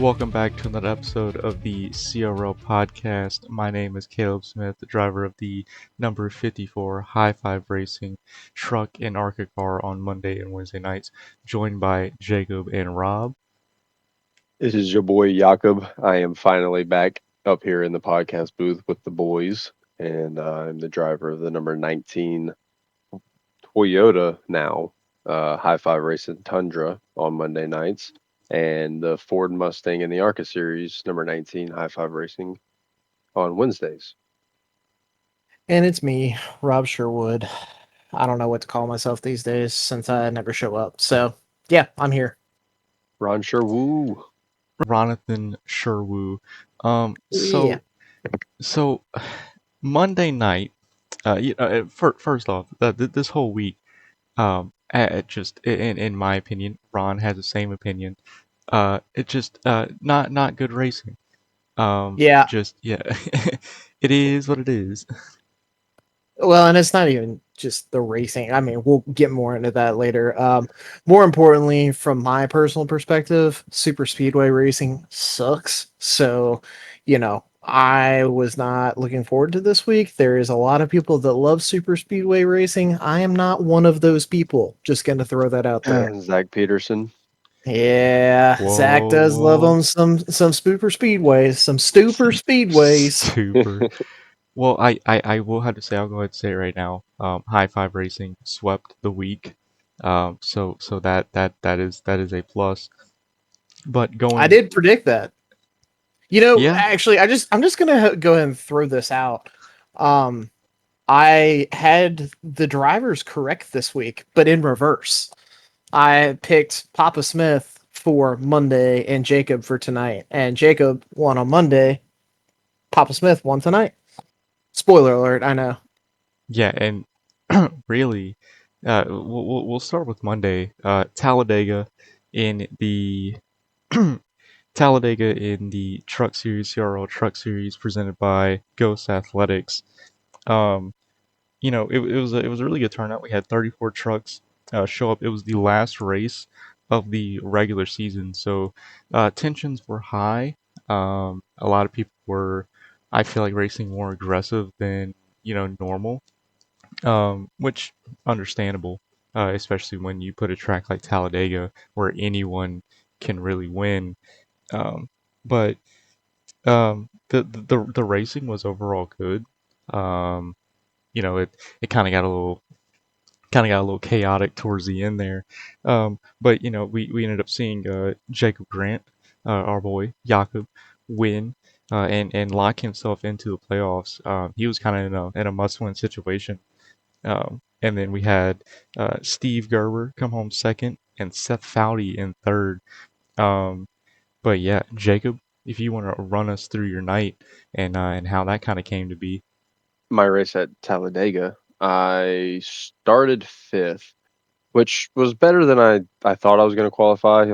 Welcome back to another episode of the CRL Podcast. My name is Caleb Smith, the driver of the number 54 High Five Racing truck and ARCA car on Monday and Wednesday nights, joined by Jacob and Rob. This is your boy Jakob. I am finally back up here in the podcast booth with the boys, and I'm the driver of the number 19 Toyota now High Five Racing Tundra on Monday nights, and the Ford Mustang in the ARCA Series number 19 High Five Racing on Wednesdays. And it's me, Rob Sherwood. I don't know what to call myself these days since I never show up. So, yeah, I'm here. Ron Sherwoo. Ronathan Sherwoo. Yeah. So Monday night, first off, this whole week, just in my opinion, Ron has the same opinion. It just not good racing. Yeah. Just yeah, it is what it is. Well, and it's not even just the racing. I mean, we'll get more into that later. More importantly, from my personal perspective, super speedway racing sucks. So, I was not looking forward to this week. There is a lot of people that love super speedway racing. I am not one of those people. Just going to throw that out there. Zach Peterson. Yeah, Zach does love Whoa, on some super speedways, some stupor speedways. super. Well, I will have to say, I'll go ahead and say it right now. High Five Racing swept the week. So that is a plus. But I going, did predict that. yeah, Actually, I'm just gonna go ahead and throw this out. Um, I had the drivers correct this week, but in reverse. I picked Papa Smith for Monday and Jacob for tonight, and Jacob won on Monday. Papa Smith won tonight. Spoiler alert! I know. yeah, and really, we'll start with Monday. Talladega in the Talladega in the Truck Series, CRL Truck Series, presented by Ghost Athletics. Um, it was a really good turnout. We had 34 trucks show up. It was the last race of the regular season, so tensions were high. A lot of people were, I feel like, racing more aggressive than normal, which understandable, especially when you put a track like Talladega where anyone can really win. Um, but the racing was overall good. Um, it kind of got a little chaotic towards the end there. But we ended up seeing Jacob Grant, our boy Jakob, win and lock himself into the playoffs. He was kind of in a must-win situation. And then we had Steve Gerber come home second and Seth Foudy in third. Um, but yeah, Jacob, if you want to run us through your night and how that kind of came to be. My race at Talladega, I started fifth, which was better than I thought I was going to qualify.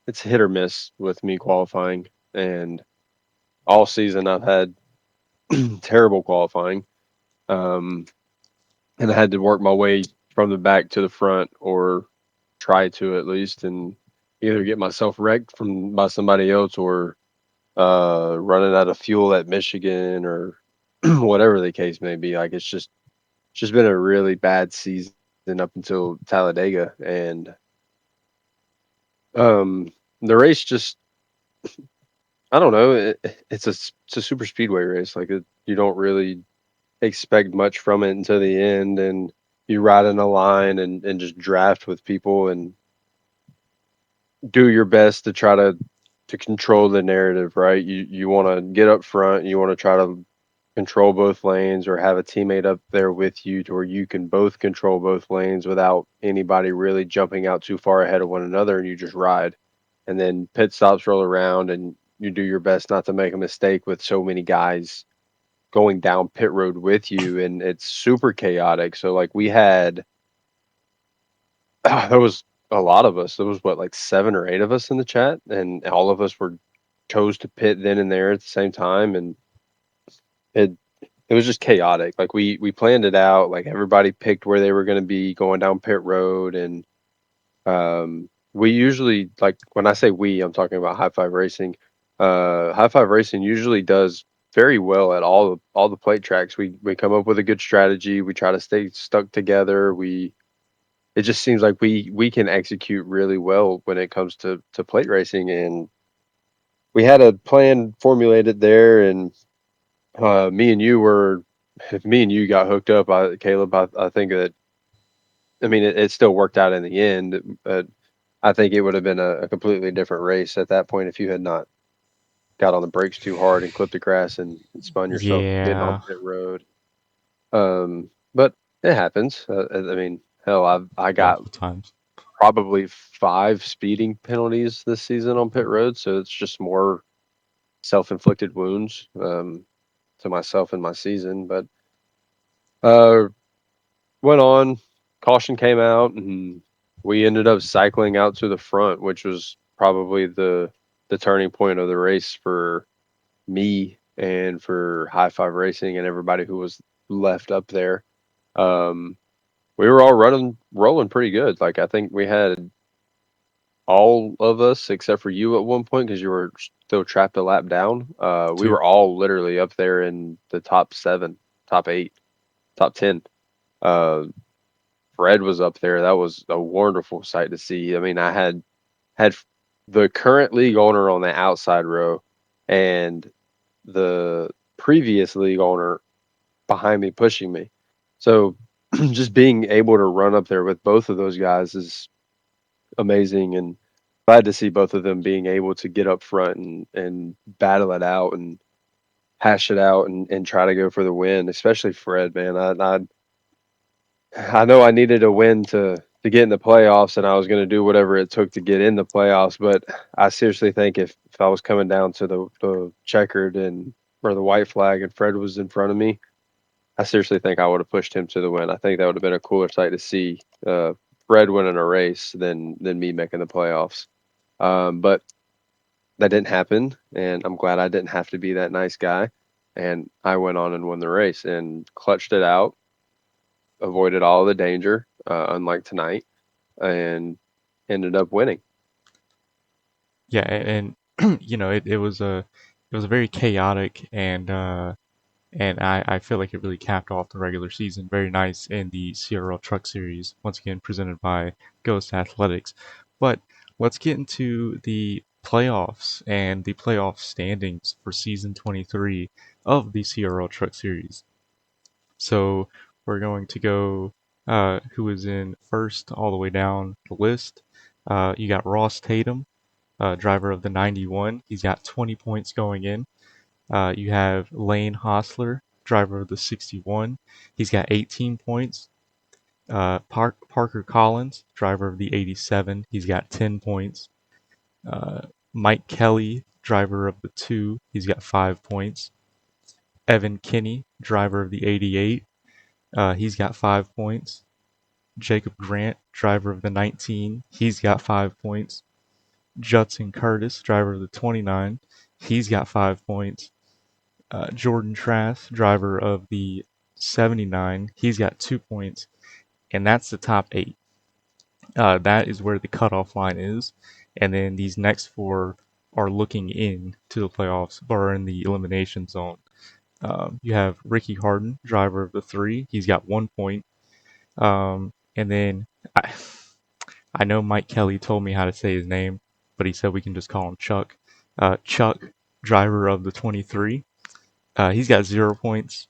It's hit or miss with me qualifying, and all season I've had terrible qualifying, um, and I had to work my way from the back to the front, or try to at least, and either get myself wrecked by somebody else, or running out of fuel at Michigan, or whatever the case may be. Like it's just been a really bad season up until Talladega, and the race just, I don't know. It's a super speedway race. You don't really expect much from it until the end, and you ride in a line and just draft with people and do your best to try to control the narrative, right? You want to get up front, you want to try to control both lanes, or have a teammate up there with you to where you can both control both lanes without anybody really jumping out too far ahead of one another, and you just ride. And then pit stops roll around, and you do your best not to make a mistake with so many guys going down pit road with you, and it's super chaotic. So like we had there was a lot of us. There was what, like 7 or 8 of us in the chat, and all of us were chose to pit then and there at the same time, and it it was just chaotic. Like we planned it out. Like everybody picked where they were going to be going down pit road, and we usually, like, when I say we, I'm talking about High Five Racing. High Five Racing usually does very well at all the plate tracks. We come up with a good strategy. We try to stay stuck together. It just seems like we can execute really well when it comes to plate racing, and we had a plan formulated there, and me and you were if me and you got hooked up, Caleb, I think that, I mean, it still worked out in the end, but I think it would have been a completely different race at that point if you had not got on the brakes too hard and clipped the grass and spun yourself getting on Yeah, pit road. But it happens. I mean, hell, I got multiple times. probably 5 speeding penalties this season on pit road, so it's just more self-inflicted wounds to myself in my season. But uh, went on, caution came out, and we ended up cycling out to the front, which was probably the turning point of the race for me and for High Five Racing and everybody who was left up there. Um, we were all rolling pretty good. Like, I think we had all of us except for you at one point because you were still trapped a lap down. We Two. were all literally up there in the top 7, top 8, top 10. Uh, Fred was up there. That was a wonderful sight to see. I mean, I had the current league owner on the outside row and the previous league owner behind me pushing me. So just being able to run up there with both of those guys is amazing, and glad to see both of them being able to get up front and battle it out and hash it out and try to go for the win, especially Fred, man. I know I needed a win to get in the playoffs, and I was going to do whatever it took to get in the playoffs. But I seriously think if I was coming down to the checkered and or the white flag, and Fred was in front of me, I seriously think I would have pushed him to the win. I think that would have been a cooler sight to see, Fred winning a race than me making the playoffs. But that didn't happen, and I'm glad I didn't have to be that nice guy. And I went on and won the race and clutched it out, avoided all the danger, unlike tonight, and ended up winning. Yeah, you know, it was a very chaotic and I feel like it really capped off the regular season very nice in the CRL Truck Series, once again presented by Ghost Athletics. But let's get into the playoffs and the playoff standings for season 23 of the CRL Truck Series. So we're going to go who is in first all the way down the list. You got Ross Tatum, driver of the 91. He's got 20 points going in. You have Lane Hostler, driver of the 61. He's got 18 points. Parker Collins, driver of the 87. He's got 10 points. Uh, Mike Kelly, driver of the 2. He's got 5 points. Evan Kinney, driver of the 88. He's got 5 points. Jacob Grant, driver of the 19. He's got 5 points. Judson Curtis, driver of the 29. He's got 5 points. Jordan Trask, driver of the 79, he's got 2 points, and that's the top 8. That is where the cutoff line is, and then these next 4 are looking in to the playoffs, but are in the elimination zone. You have Ricky Harden, driver of the 3, he's got 1 point, and then I know Mike Kelly told me how to say his name, but he said we can just call him Chuck. Chuck, driver of the 23, he's got 0 points.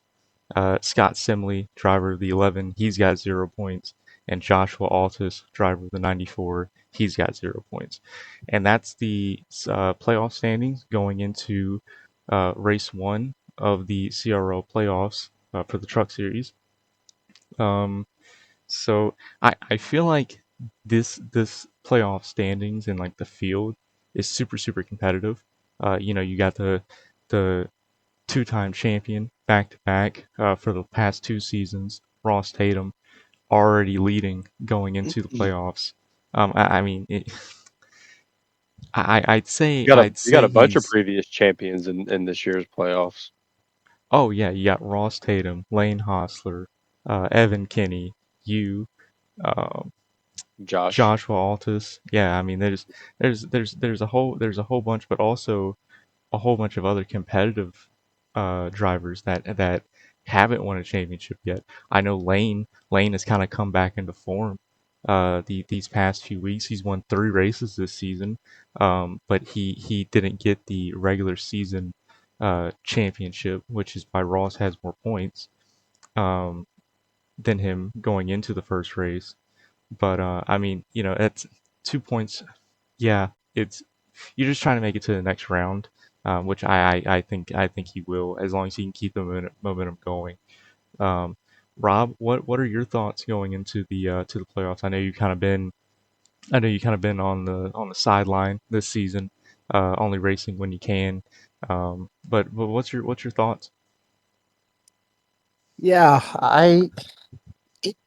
Scott Simley, driver of the 11, he's got 0 points. And Joshua Altus, driver of the 94, he's got 0 points. And that's the playoff standings going into race 1 of the CRL playoffs for the Truck Series. Um, so I feel like this playoff standings and like the field is super competitive. You know, you got the two-time champion back to back for the past 2 seasons, Ross Tatum, already leading going into the playoffs. I mean, I'd You got say a bunch of he's. previous champions in this year's playoffs. Oh yeah, you got Ross Tatum, Lane Hostler, Evan Kinney, you, um, Josh. Joshua Altus. Yeah, I mean there's a whole bunch, but also a whole bunch of other competitive drivers that haven't won a championship yet. I know Lane has kind of come back into form these past few weeks. He's won 3 races this season, but he didn't get the regular season championship, which is why Ross has more points um, than him going into the first race. But I mean, it's 2 points. Yeah, it's you're just trying to make it to the next round, which I think he will, as long as he can keep the momentum going. Um, Rob, what are your thoughts going into the to the playoffs? I know you kind of been on the sideline this season, only racing when you can. But what's your thoughts? Yeah,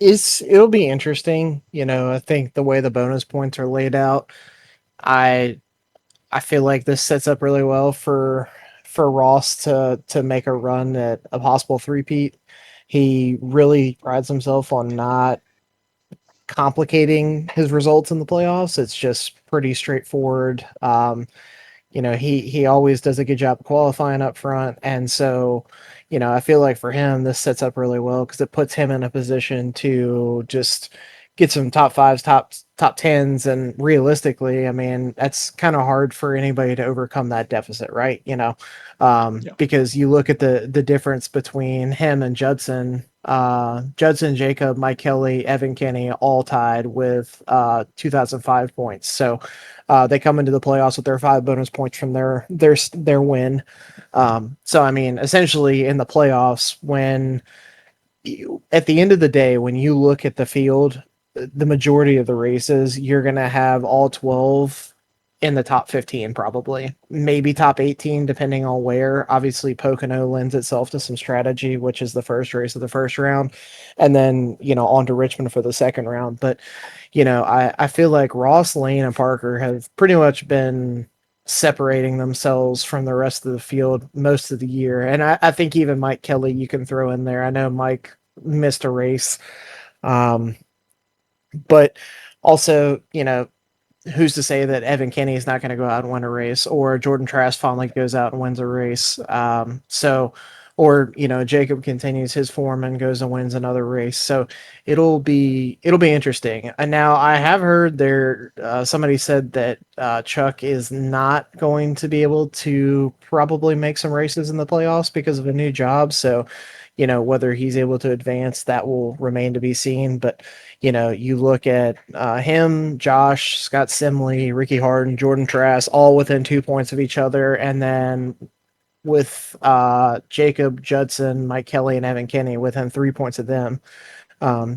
it'll be interesting. I think the way the bonus points are laid out, I I feel like this sets up really well for Ross to make a run at a possible three-peat. He really prides himself on not complicating his results in the playoffs. It's just pretty straightforward. He always does a good job qualifying up front, and so I feel like for him this sets up really well because it puts him in a position to just get some top fives, top tens, and realistically, I mean that's kind of hard for anybody to overcome that deficit, right? Yeah. Because you look at the difference between him and Judson, Jacob, Mike Kelly, Evan Kenny, all tied with 2005 points. So they come into the playoffs with their 5 bonus points from their win. So I mean, essentially in the playoffs, at the end of the day, when you look at the field, the majority of the races, you're gonna have all 12 in the top 15, probably, maybe top 18, depending on where. Obviously, Pocono lends itself to some strategy, which is the first race of the first round, and then on to Richmond for the second round. But I feel like Ross, Lane, and Parker have pretty much been separating themselves from the rest of the field most of the year. And I think even Mike Kelly you can throw in there. I know Mike missed a race. Um, but also, who's to say that Evan Kenny is not going to go out and win a race, or Jordan Trask finally goes out and wins a race? Or Jacob continues his form and goes and wins another race. So it'll be interesting. And now I have heard somebody said that Chuck is not going to be able to probably make some races in the playoffs because of a new job. So whether he's able to advance, that will remain to be seen. But you look at him, Josh, Scott Simley, Ricky Harden, Jordan Trask, all within 2 points of each other, and then with Jacob Judson, Mike Kelly, and Evan Kenny within 3 points of them.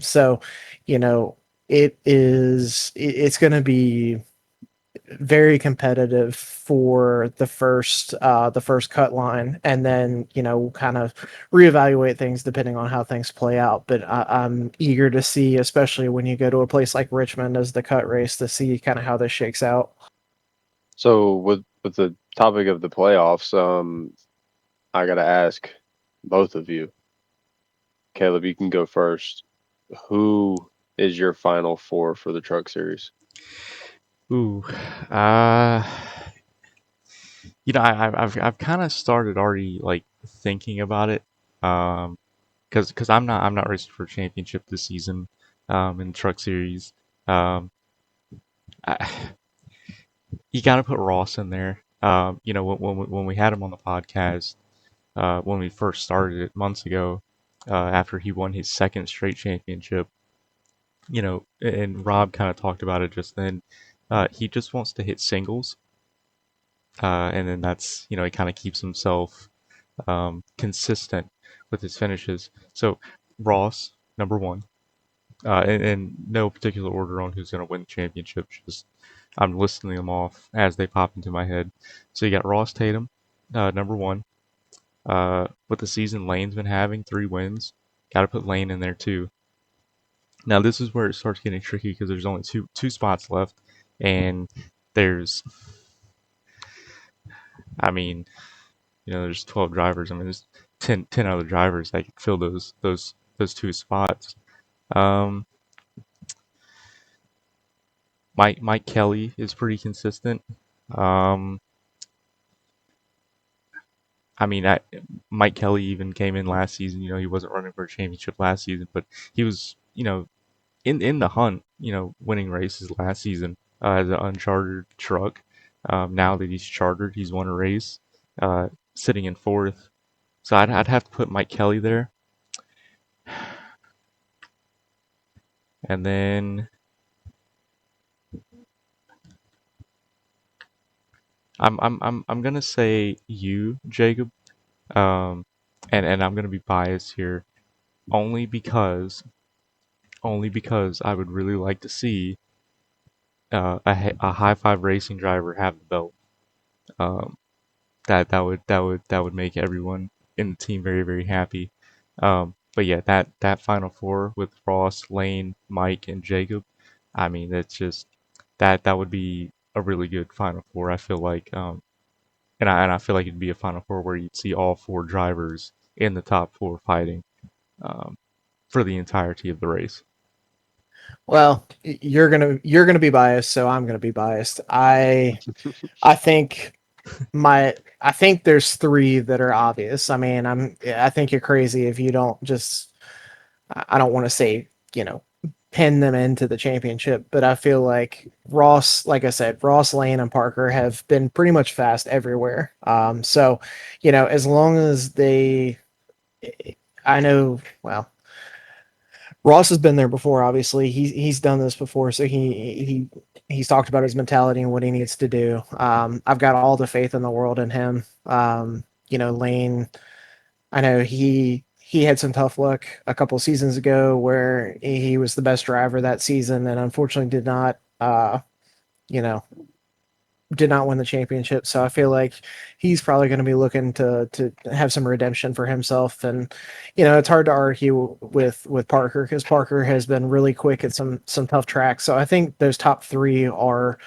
So, you know, it's going to be very competitive for the first cut line, and then we'll kind of reevaluate things depending on how things play out. But I'm eager to see, especially when you go to a place like Richmond as the cut race, to see kind of how this shakes out. So with the topic of the playoffs, I gotta ask both of you. Caleb, you can go first. Who is your final four for the Truck Series? Ooh, uh, I've kind of started already like thinking about it, because I'm not racing for a championship this season, in the Truck Series. Um, I, you got to put Ross in there. When we had him on the podcast, when we first started it months ago, after he won his second straight championship, and Rob kind of talked about it just then. He just wants to hit singles, and then that's he kind of keeps himself consistent with his finishes. So Ross, number one, and no particular order on who's going to win the championship. Just I'm listing them off as they pop into my head. So you got Ross Tatum, number one. With the season Lane's been having, 3 wins, got to put Lane in there too. Now this is where it starts getting tricky because there's only two spots left, and there's, I mean, there's 12 drivers. I mean, there's 10 other drivers that could fill those 2 spots. Um, Mike Kelly is pretty consistent. Um, I mean, Mike Kelly even came in last season. He wasn't running for a championship last season, but he was, in the hunt. Winning races last season as an unchartered truck. Now that he's chartered, he's won a race, sitting in fourth. So I'd have to put Mike Kelly there, and then I'm gonna say you, Jacob. Um, and I'm gonna be biased here, only because I would really like to see a high five racing driver have the belt. Um, that would make everyone in the team very very happy. But yeah, that final four with Ross, Lane, Mike, and Jacob. I mean, that's just that would be a really good final four. I feel like, and I feel like it'd be a final four where you'd see all four drivers in the top four fighting um, for the entirety of the race. Well, you're gonna be biased, so I'm gonna be biased. I think I think there's three that are obvious. I mean, I think you're crazy if you don't just. I don't want to say pin them into the championship, but I feel like Ross, like I said, Ross, Lane, and Parker have been pretty much fast everywhere. So as long as I know, well, Ross has been there before. Obviously, he's done this before, so he's talked about his mentality and what he needs to do. I've got all the faith in the world in him. Lane. I know he had some tough luck a couple seasons ago where he was the best driver that season, and unfortunately you know, did not win the championship. So I feel like he's probably going to be looking to have some redemption for himself. And it's hard to argue with Parker because Parker has been really quick at some tough tracks. So I think those top three are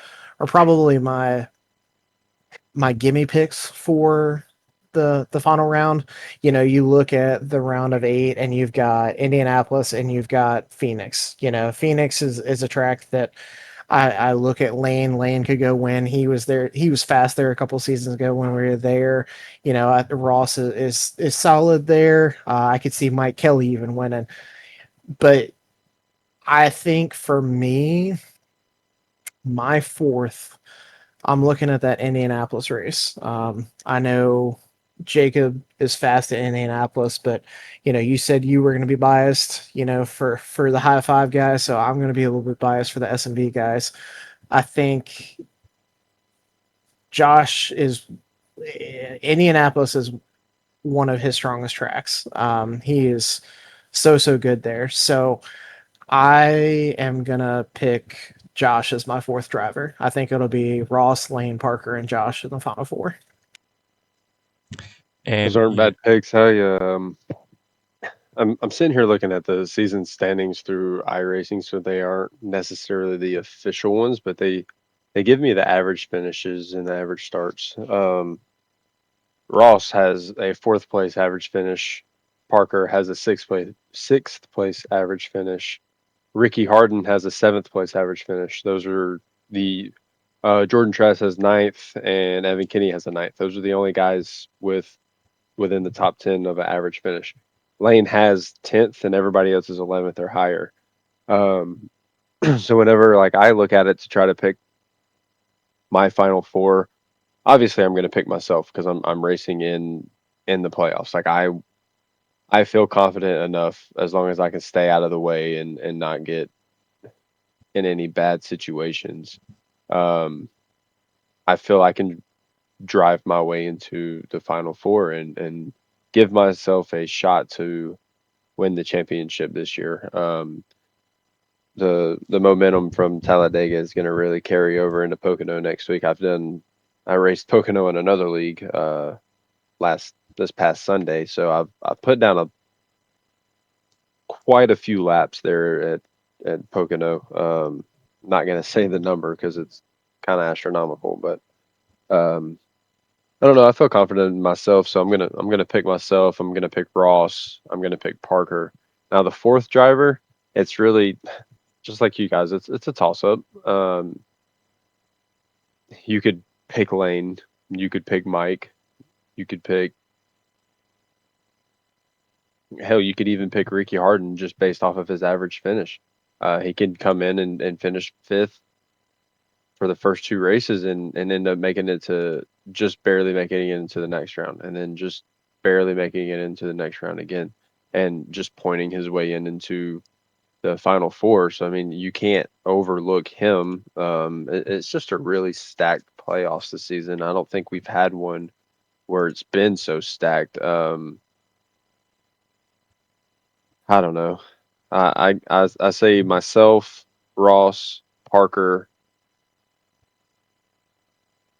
probably my gimme picks for the final round. You look at the round of 8 and you've got Indianapolis and you've got Phoenix. Phoenix is a track that I look at Lane. Lane could go win. He was there. He was fast there a couple seasons ago when we were there. Ross is solid there. I could see Mike Kelly even winning. But I think for me, my fourth, I'm looking at that Indianapolis race. I know Jacob is fast at Indianapolis, but you said you were going to be biased, for the high five guys. So I'm going to be a little bit biased for the S&V guys. I think Josh is Indianapolis is one of his strongest tracks. He is so good there. So I am gonna pick Josh as my fourth driver. I think it'll be Ross, Lane, Parker, and Josh in the final four. Those And aren't bad picks. I'm sitting here looking at the season standings through iRacing, so they aren't necessarily the official ones, but they give me the average finishes and the average starts. Ross has a fourth place average finish. Parker has a sixth place average finish. Ricky Harden has a seventh place average finish. Those are the Jordan Trask has ninth and Evan Kinney has a ninth. Those are the only guys within the top 10 of an average finish. Lane has 10th and everybody else is 11th or higher. Um, so whenever like I look at it to try to pick my final four, obviously I'm going to pick myself because I'm racing in the playoffs. Like I feel confident enough as long as I can stay out of the way and not get in any bad situations. Um, I feel I can drive my way into the final four and give myself a shot to win the championship this year. The momentum from Talladega is going to really carry over into Pocono next week. I raced Pocono in another league this past Sunday, so I've put down quite a few laps there at Pocono. Not going to say the number because it's kind of astronomical, but I don't know. I feel confident in myself, so I'm gonna pick myself. I'm gonna pick Ross. I'm gonna pick Parker. Now the fourth driver, it's really just like you guys, it's a toss up. You could pick Lane, you could pick Mike, you could pick hell, you could even pick Ricky Harden just based off of his average finish. He can come in and finish fifth for the first two races and end up making it to just barely making it into the next round, and then just barely making it into the next round again, and just pointing his way into the final four. So I mean, you can't overlook him. It's just a really stacked playoffs this season. I don't think we've had one where it's been so stacked. I don't know. I say myself, Ross, Parker,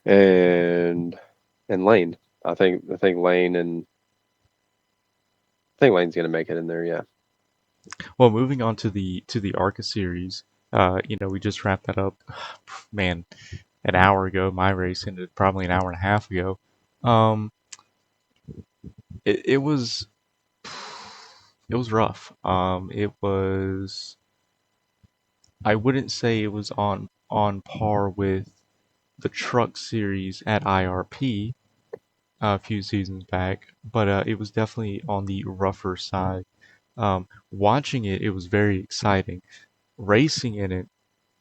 and Lane. I think Lane and I think Lane's gonna make it in there. Yeah. Well, moving on to the ARCA series, we just wrapped that up. Man, an hour ago. My race ended probably an hour and a half ago. Um, it was rough. It was. I wouldn't say it was on par with the Truck Series at IRP a few seasons back, but it was definitely on the rougher side. Watching it, it was very exciting. Racing in it,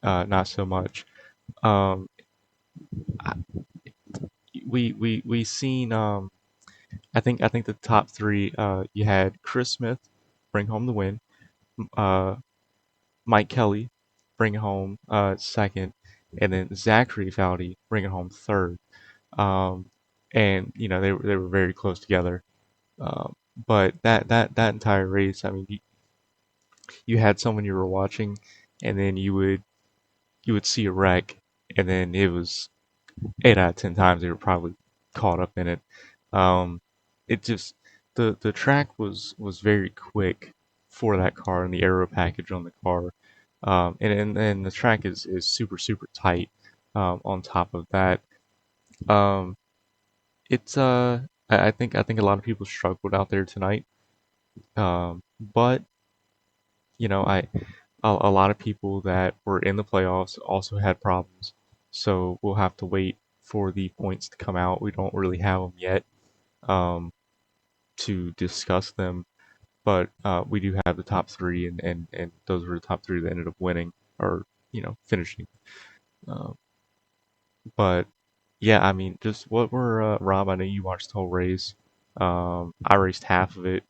not so much. Um, we seen. I think the top three. You had Chris Smith bring home the win. Uh, Mike Kelly bring home second, and then Zachary Foudy bring it home third. Um, and they were very close together. But that entire race, I mean, you had someone you were watching, and then you would see a wreck, and then it was 8 out of 10 times they were probably caught up in it. Um, it just the track was very quick for that car and the aero package on the car, and the track is super super tight. On top of that, um, it's I think a lot of people struggled out there tonight. But I a lot of people that were in the playoffs also had problems. So we'll have to wait for the points to come out. We don't really have them yet um, to discuss them, but we do have the top three, and those were the top three that ended up winning or finishing. Uh, but yeah, I mean, just what were Rob? I know you watched the whole race. I raced half of it.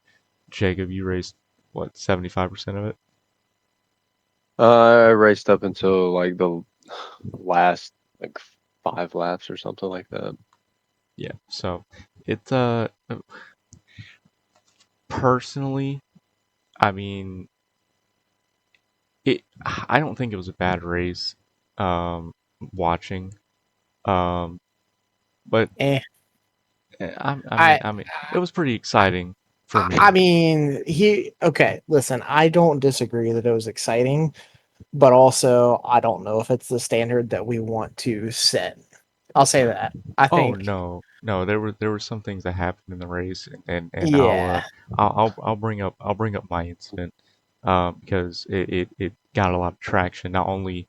Jacob, you raced what 75% of it? I raced up until like the last like 5 laps or something like that. Yeah. So it personally, I mean, I don't think it was a bad race. Watching, um, but Eh. I mean, I it was pretty exciting for I me. mean, okay, listen, I don't disagree that it was exciting, but also I don't know if it's the standard that we want to set. I'll say that. I Oh think, no, no, there were some things that happened in the race, and yeah. I'll bring up my incident, because it got a lot of traction, not only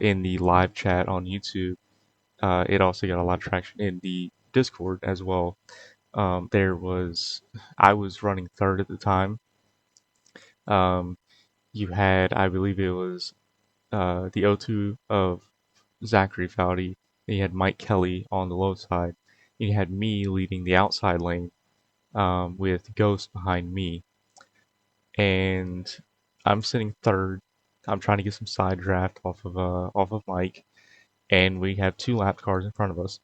in the live chat on YouTube. It also got a lot of traction in the Discord as well. I was running third at the time. Um, you had, I believe it was the O2 of Zachary Foudy. And you had Mike Kelly on the low side. And you had me leading the outside lane with Ghost behind me. And I'm sitting third. I'm trying to get some side draft off of Mike, and we have two lap cars in front of us.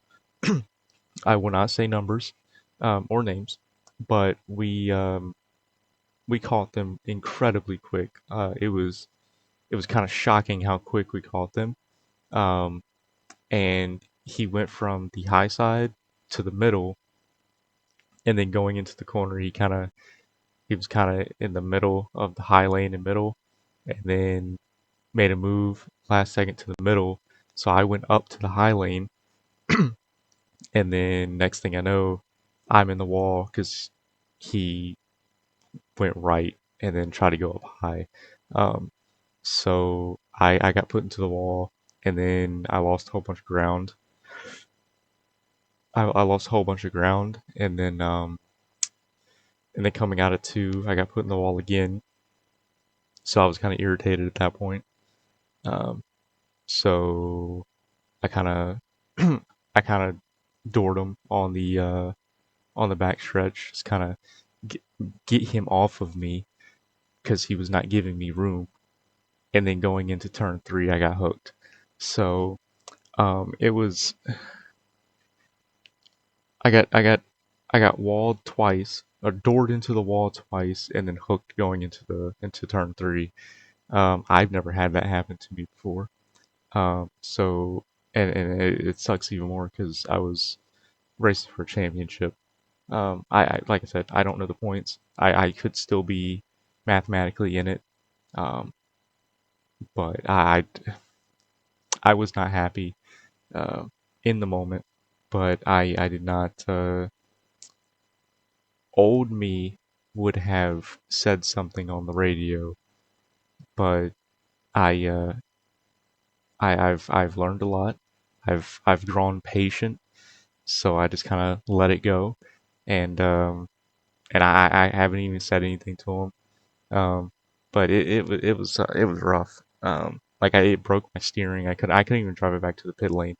I will not say numbers or names, but we caught them incredibly quick. It was kind of shocking how quick we caught them. Um, and he went from the high side to the middle, and then going into the corner, he was kind of in the middle of the high lane and middle, and then made a move last second to the middle. So I went up to the high lane, and then next thing I know, I'm in the wall because he went right and then tried to go up high. Um, So I got put into the wall, and then I lost a whole bunch of ground. I lost a whole bunch of ground, and then coming out of two, I got put in the wall again. So I was kind of irritated at that point. Um, so I kind of I kind of doored him on the back stretch, just kind of get, get him off of me because he was not giving me room. And then going into turn three, I got hooked. So it was I got walled twice, or doored into the wall twice, and then hooked going into turn three. I've never had that happen to me before. So and it sucks even more because I was racing for a championship. I like I said, I don't know the points. I could still be mathematically in it, um, but I was not happy uh, in the moment. But I did not. Old me would have said something on the radio, but I I've learned a lot. I've grown patient, so I just kind of let it go, and I haven't even said anything to him. But it was rough. Like it broke my steering. I couldn't even drive it back to the pit lane.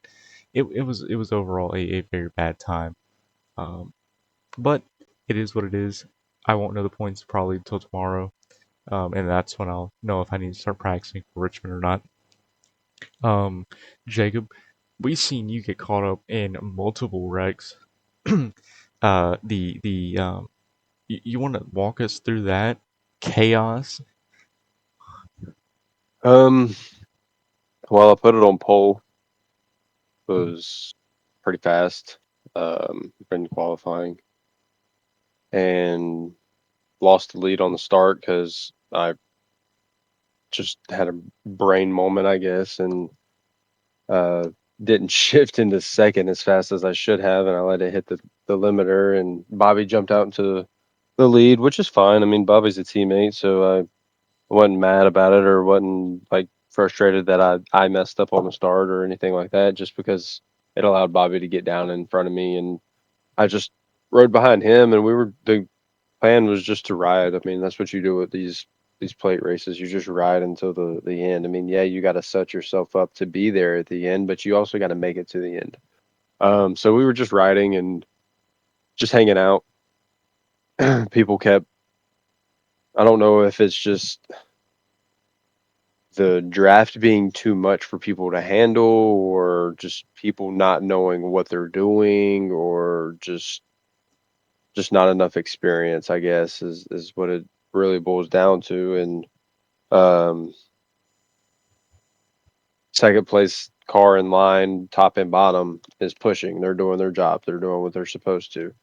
It was overall a very bad time. Um, but it is what it is. I won't know the points probably until tomorrow. And that's when I'll know if I need to start practicing for Richmond or not. Um, Jacob, we've seen you get caught up in multiple wrecks. You want to walk us through that chaos? Um, well, I put it on pole. It was pretty fast. In qualifying, and lost the lead on the start because I just had a brain moment, I guess, and uh, didn't shift into second as fast as I should have, and I let it hit the limiter, and Bobby jumped out into the lead, which is fine. I mean, Bobby's a teammate, so I wasn't mad about it or wasn't like frustrated that I messed up on the start or anything like that, just because it allowed Bobby to get down in front of me, and I just rode behind him, and the plan was just to ride. I mean, that's what you do with these plate races. You just ride until the end. I mean, yeah, you got to set yourself up to be there at the end, but you also got to make it to the end. So we were just riding and just hanging out. People kept. I don't know if it's just the draft being too much for people to handle, or just people not knowing what they're doing, or just not enough experience, I guess, is what it really boils down to. And um, second place car in line, top and bottom, is pushing. They're doing their job. They're doing what they're supposed to.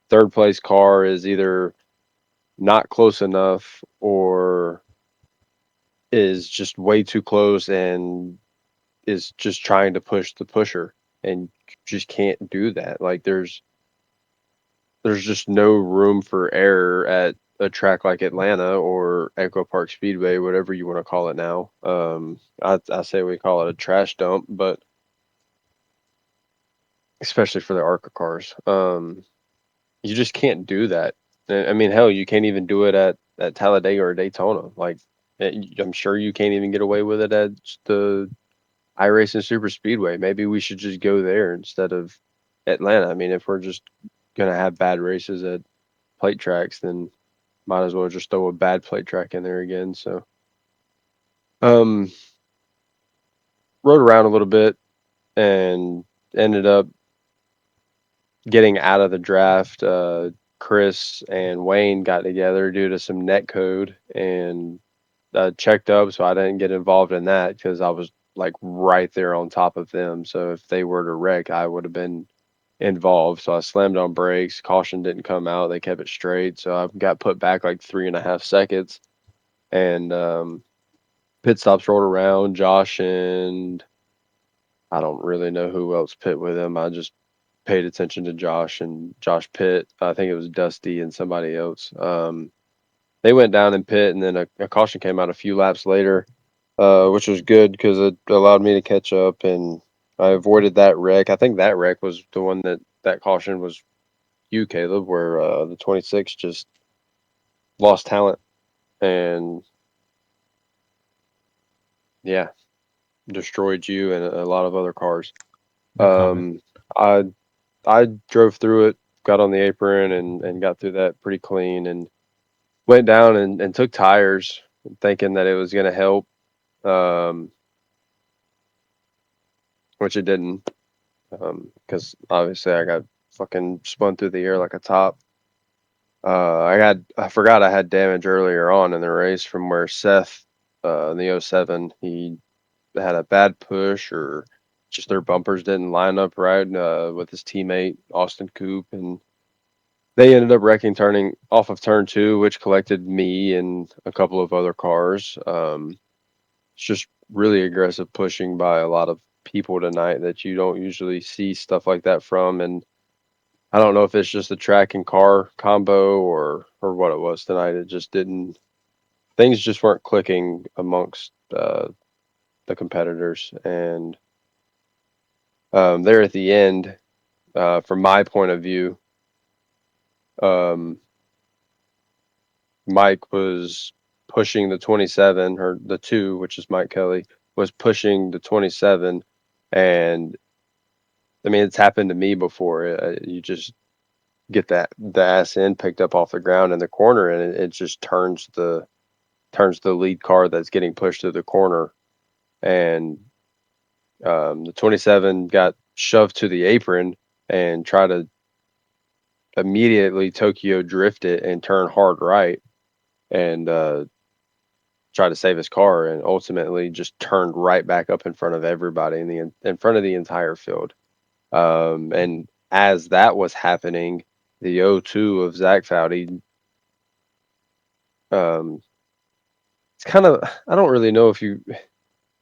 Third place car is either not close enough or is just way too close and is just trying to push the pusher, and just can't do that. Like there's just no room for error at a track like Atlanta or Echo Park Speedway, whatever you want to call it now. I say we call it a trash dump, but especially for the ARCA cars, you just can't do that. I mean, hell, you can't even do it at Talladega or Daytona. Like, I'm sure you can't even get away with it at the iRacing Super Speedway. Maybe we should just go there instead of Atlanta. I mean, if we're just gonna have bad races at plate tracks, then might as well just throw a bad plate track in there again. So, um, rode around a little bit and ended up getting out of the draft. Chris and Wayne got together due to some net code and checked up, so I didn't get involved in that because I was like right there on top of them. So if they were to wreck, I would have been involved. So I slammed on brakes. Caution didn't come out. They kept it straight. So I got put back like 3.5 seconds. And pit stops rolled around. Josh and I don't really know who else pit with him. I just paid attention to Josh and Josh pit. I think it was Dusty and somebody else. They went down and pit, and then a caution came out a few laps later. which was good because it allowed me to catch up, and I avoided that wreck. I think that wreck was the one that caution was you, Caleb, where the 26 just lost talent and yeah, destroyed you and a lot of other cars. No comment. Um, I I drove through it, got on the apron, and got through that pretty clean, and went down and took tires, thinking that it was going to help, um, which it didn't, because obviously I got fucking spun through the air like a top. I forgot I had damage earlier on in the race from where Seth, in the '07, he had a bad push or just their bumpers didn't line up right with his teammate Austin Coop, and they ended up wrecking turning off of turn two, which collected me and a couple of other cars. It's just really aggressive pushing by a lot of people tonight that you don't usually see stuff like that from, and I don't know if it's just the track and car combo or what it was tonight. It just didn't. Things just weren't clicking amongst the competitors, and there at the end, from my point of view, um, Mike was pushing the 27 or the two, which is Mike Kelly, was pushing the 27, and I mean it's happened to me before. You just get the ass end picked up off the ground in the corner, and it just turns the lead car that's getting pushed to the corner, and the 27 got shoved to the apron and tried to immediately Tokyo drift it and turn hard right and try to save his car, and ultimately just turned right back up in front of everybody in front of the entire field. And as that was happening, the O2 of Zach Foudy, um, it's kind of, I don't really know if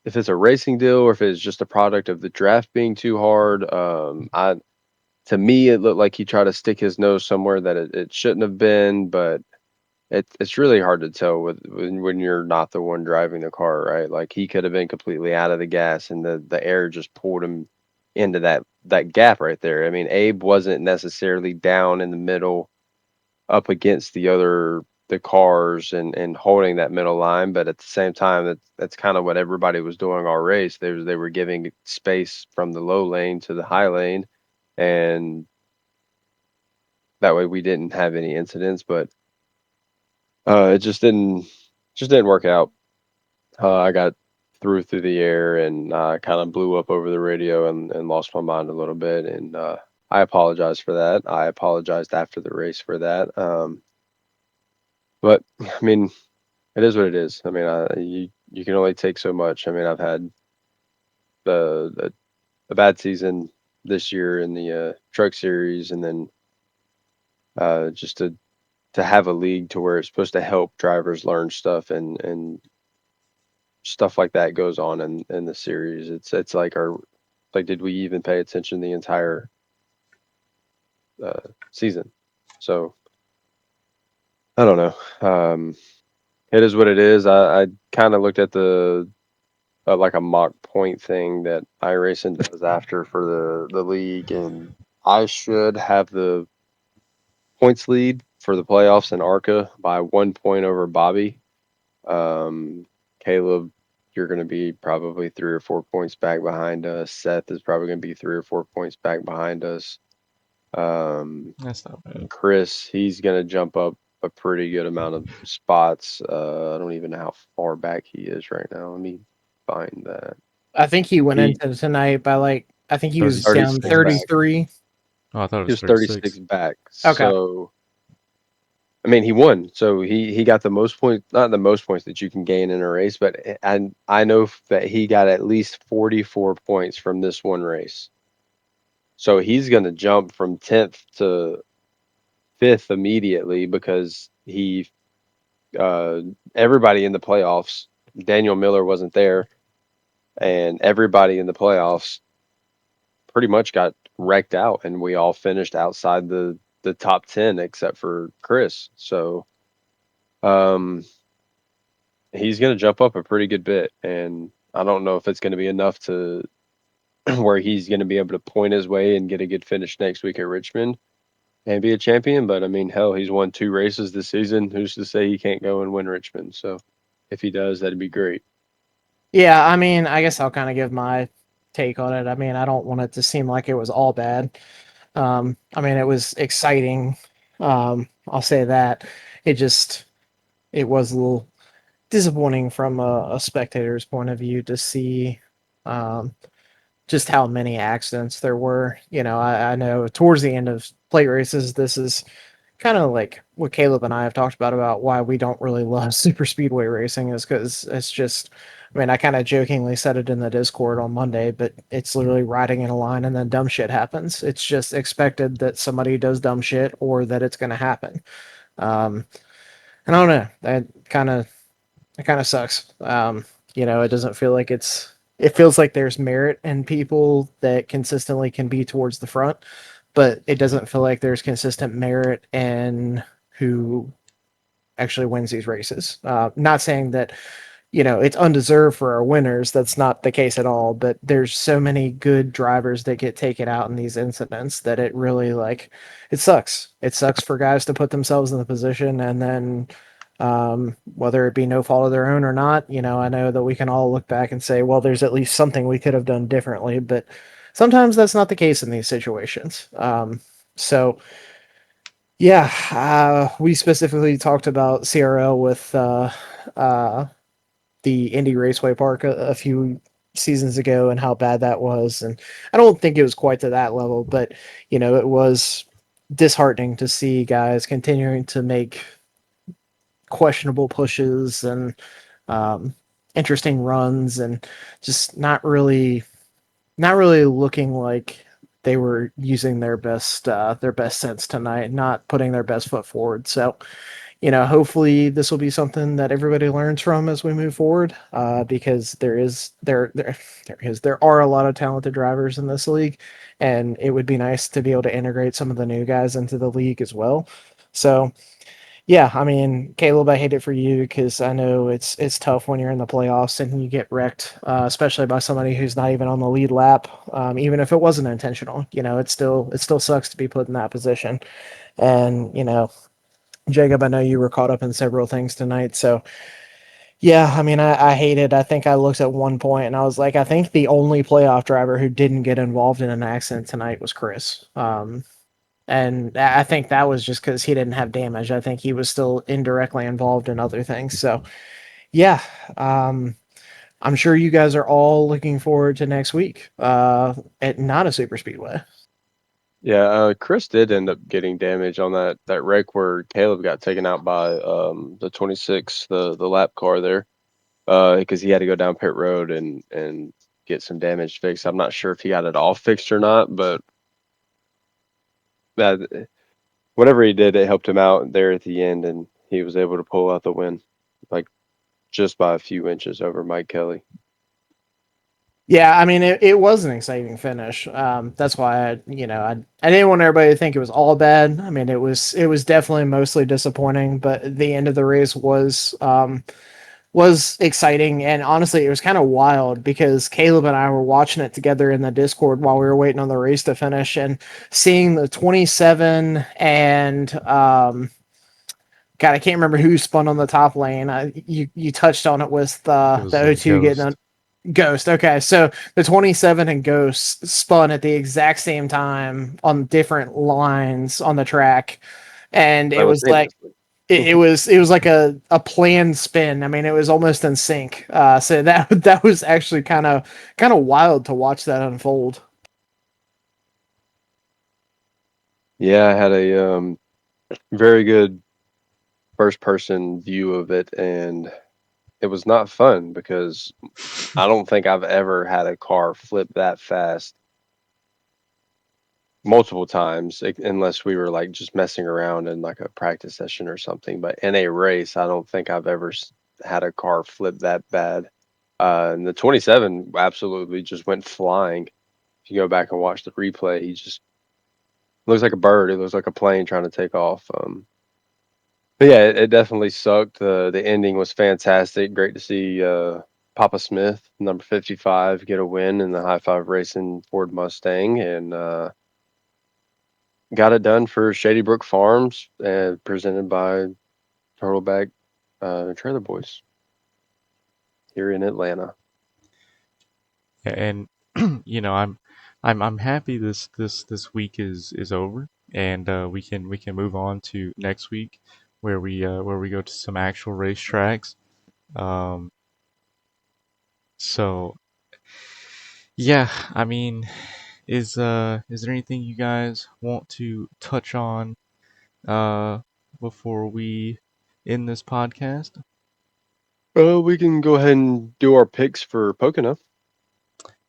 it's a racing deal or if it's just a product of the draft being too hard. To me, it looked like he tried to stick his nose somewhere that it shouldn't have been, but it's really hard to tell when you're not the one driving the car, right? Like he could have been completely out of the gas, and the air just pulled him into that gap right there. I mean, Abe wasn't necessarily down in the middle up against the cars and holding that middle line, but at the same time, that's kind of what everybody was doing all race. They were giving space from the low lane to the high lane, and that way we didn't have any incidents. But it just didn't work out. I got through the air and kind of blew up over the radio and lost my mind a little bit, and I apologize for that. I apologized after the race for that. But I mean, it is what it is. I mean, you can only take so much. I mean, I've had the a bad season this year in the Truck Series, and then just to have a league to where it's supposed to help drivers learn stuff and stuff like that goes on in the series. It's like did we even pay attention the entire season? So I don't know. It is what it is. I kind of looked at the like a mock point thing that iRacing does after for the league, and I should have the points lead for the playoffs in ARCA by 1 point over Bobby. Caleb, you're going to be probably 3 or 4 points back behind us. Seth is probably going to be 3 or 4 points back behind us. That's not bad. Chris, he's going to jump up a pretty good amount of spots. I don't even know how far back he is right now. Let me find that. I think he went He into tonight by like I think he he's was down 36 back. 33. Oh, I thought it He was was 36 36. back. Okay. So I mean, he won, so he got the most points, not the most points that you can gain in a race, but I know that he got at least 44 points from this one race. So he's going to jump from 10th to 5th immediately because uh, everybody in the playoffs, Daniel Miller wasn't there, and everybody in the playoffs pretty much got wrecked out, and we all finished outside the top 10 except for Chris. So, um, he's going to jump up a pretty good bit, and I don't know if it's going to be enough to where he's going to be able to point his way and get a good finish next week at Richmond and be a champion. But I mean, hell, he's won 2 races this season. Who's to say he can't go and win Richmond? So if he does, that'd be great. Yeah, I mean, I guess I'll kind of give my take on it. I mean, I don't want it to seem like it was all bad. I mean, it was exciting. I'll say that. It just it was a little disappointing from a spectator's point of view to see um, just how many accidents there were. You know, I know towards the end of plate races, this is kind of like what Caleb and I have talked about why we don't really love super speedway racing is because it's just. I mean, I kind of jokingly said it in the Discord on Monday, but it's literally riding in a line and then dumb shit happens. It's just expected that somebody does dumb shit or that it's going to happen. Um, and I don't know. That kind of sucks. You know, it doesn't feel like it's. It feels like there's merit in people that consistently can be towards the front, but it doesn't feel like there's consistent merit in who actually wins these races. Not saying that it's undeserved for our winners. That's not the case at all. But there's so many good drivers that get taken out in these incidents that it really it sucks. It sucks for guys to put themselves in the position and then whether it be no fault of their own or not, I know that we can all look back and say, well, there's at least something we could have done differently, but sometimes that's not the case in these situations. So yeah, we specifically talked about CRL with uh, the Indy Raceway Park a few seasons ago and how bad that was. And I don't think it was quite to that level, but it was disheartening to see guys continuing to make questionable pushes and um, interesting runs and just not really looking like they were using their best sense tonight, not putting their best foot forward. So hopefully this will be something that everybody learns from as we move forward, because there are a lot of talented drivers in this league, and it would be nice to be able to integrate some of the new guys into the league as well. So yeah, I mean, Caleb, I hate it for you because I know it's tough when you're in the playoffs and you get wrecked, especially by somebody who's not even on the lead lap. Even if it wasn't intentional, it still sucks to be put in that position. And Jacob, I know you were caught up in several things tonight. So, yeah, I mean, I hate it. I think I looked at one point and I was like, I think the only playoff driver who didn't get involved in an accident tonight was Chris. And I think that was just because he didn't have damage. I think he was still indirectly involved in other things. So, yeah, um, I'm sure you guys are all looking forward to next week at not a super speedway. Yeah, Chris did end up getting damage on that wreck where Caleb got taken out by the 26, the lap car there, because he had to go down pit road and get some damage fixed. I'm not sure if he got it all fixed or not, but that whatever he did, it helped him out there at the end, and he was able to pull out the win, like just by a few inches over Mike Kelly. Yeah, I mean, it was an exciting finish. That's why I didn't want everybody to think it was all bad. I mean, it was definitely mostly disappointing, but the end of the race was exciting, and honestly, it was kind of wild because Caleb and I were watching it together in the Discord while we were waiting on the race to finish, and seeing the 27 and God, I can't remember who spun on the top lane. You touched on it with It the was O2 getting a Ghost. Ghost. Okay, so the 27 and Ghost spun at the exact same time on different lines on the track, and it was like Simultaneously. it was like a planned spin. I mean, it was almost in sync. So that was actually kind of wild to watch that unfold. Yeah, I had a very good first person view of it, and it was not fun because I don't think I've ever had a car flip that fast multiple times, unless we were like just messing around in like a practice session or something. But in a race, I don't think I've ever had a car flip that bad. And the 27 absolutely just went flying. If you go back and watch the replay, he just looks like a bird. It looks like a plane trying to take off. But yeah, it definitely sucked. The ending was fantastic. Great to see Papa Smith, number 55, get a win in the High Five Racing Ford Mustang, and got it done for Shady Brook Farms, and presented by Turtleback Trailer Boys here in Atlanta. And I'm happy this week is over, and we can move on to next week where we go to some actual racetracks. Um, so yeah, I mean, is there anything you guys want to touch on uh before we end this podcast? We can go ahead and do our picks for Pocono.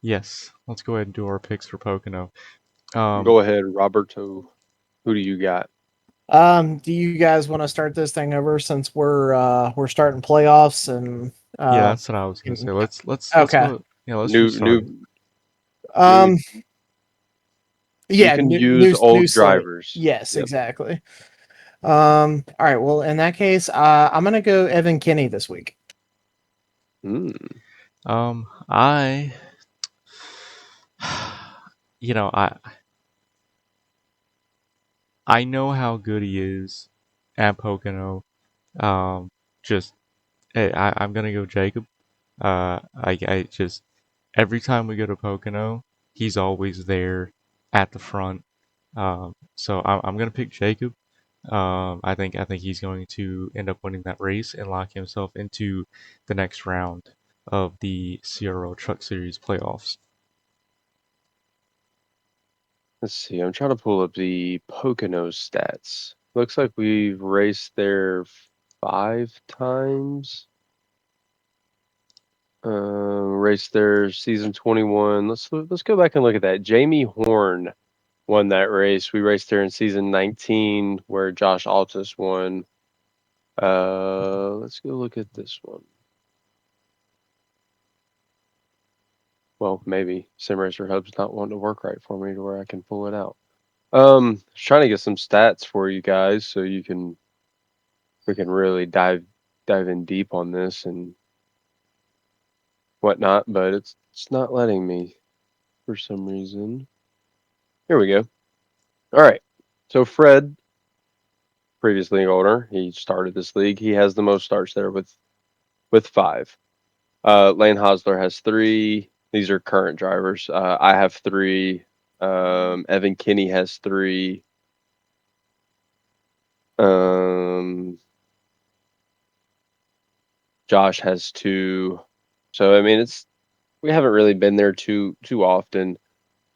Yes, let's go ahead and do our picks for Pocono. Um, Go ahead, Roberto. Who do you got? Do you guys want to start this thing over since we're starting playoffs and yeah, uh that's what I was gonna say. and- Let's okay. go. Yeah, let's New, restart new, it. new. Um You yeah, can new use new old slate. drivers. Yes, Yep. exactly. All right, well in that case, I'm gonna go Evan Kinney this week. Mm. I, I know how good he is at Pocono. Um, just I'm gonna go Jacob. I just every time we go to Pocono, he's always there at the front. So I'm gonna pick Jacob. I think he's going to end up winning that race and lock himself into the next round of the CRL Truck Series playoffs. Let's see. I'm trying to pull up the Pocono stats. Looks like we've raced there 5 times. Raced there season 21. Let's go back and look at that. Jamie Horn won that race. We raced there in season 19, where Josh Altus won. Let's go look at this one. Well, maybe SimRacer Hub's not wanting to work right for me to where I can pull it out. Trying to get some stats for you guys so we can really dive in deep on this and whatnot, but it's not letting me for some reason. Here we go. All right. So Fred, previous league owner, he started this league. He has the most starts there with 5. Lane Hosler has 3. These are current drivers. I have 3. Evan Kinney has 3. Um, Josh has 2. So I mean, we haven't really been there too often.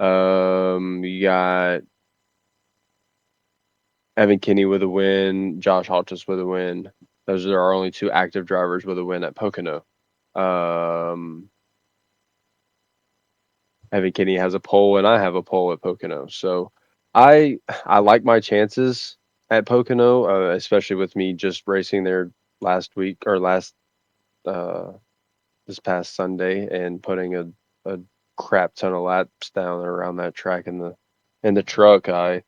You got Evan Kinney with a win, Josh Altus with a win. Those are our only 2 active drivers with a win at Pocono. Um, Evan Kinney has a pole, and I have a pole at Pocono. So I like my chances at Pocono, especially with me just racing there last week or last uh, this past Sunday and putting a crap ton of laps down around that track in the truck. I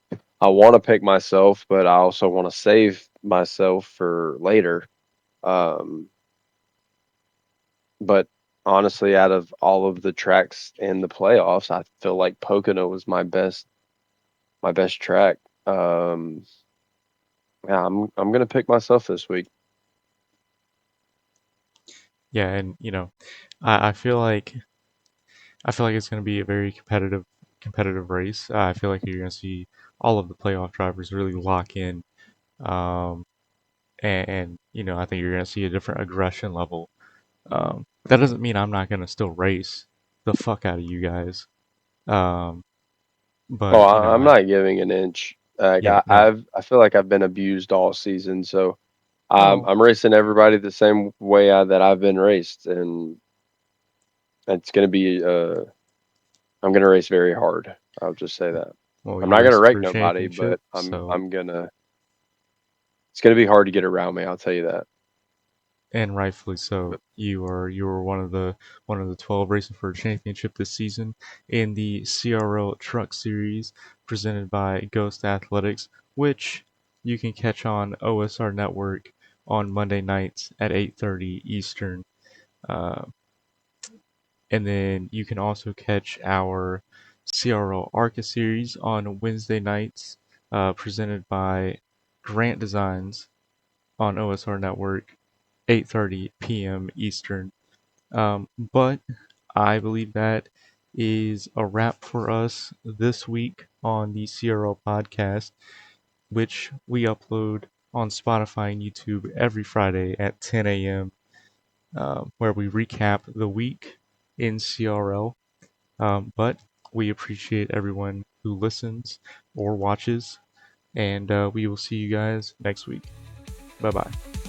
want to pick myself, but I also want to save myself for later. Um, but honestly, out of all of the tracks in the playoffs, I feel like Pocono was my best track. Um, yeah, I'm gonna pick myself this week. Yeah, and I, I feel like I feel like it's going to be a very competitive race. I feel like you're going to see all of the playoff drivers really lock in, um, and I think you're going to see a different aggression level. That doesn't mean I'm not going to still race the fuck out of you guys. Um, Oh, but I'm not giving an inch. Like yeah, no. I feel like I've been abused all season, so Oh, I'm racing everybody the same way that I've been raced, and it's gonna be I'm gonna race very hard. I'll just say that. well, I'm you're not gonna racing wreck for a nobody, championship, but so I'm gonna. It's gonna be hard to get around me. I'll tell you that. and rightfully so. But, You were one of the 12 racing for a championship this season in the CRL Truck Series presented by Ghost Athletics, which you can catch on OSR Network on Monday nights at 8:30 Eastern. Uh, and then you can also catch our CRL ARCA series on Wednesday nights, presented by Grant Designs on OSR Network, 8:30 p.m. Eastern. But I believe that is a wrap for us this week on the CRL podcast, which we upload on Spotify and YouTube every Friday at 10 a.m., where we recap the week in CRL. But we appreciate everyone who listens or watches, and we will see you guys next week. Bye bye.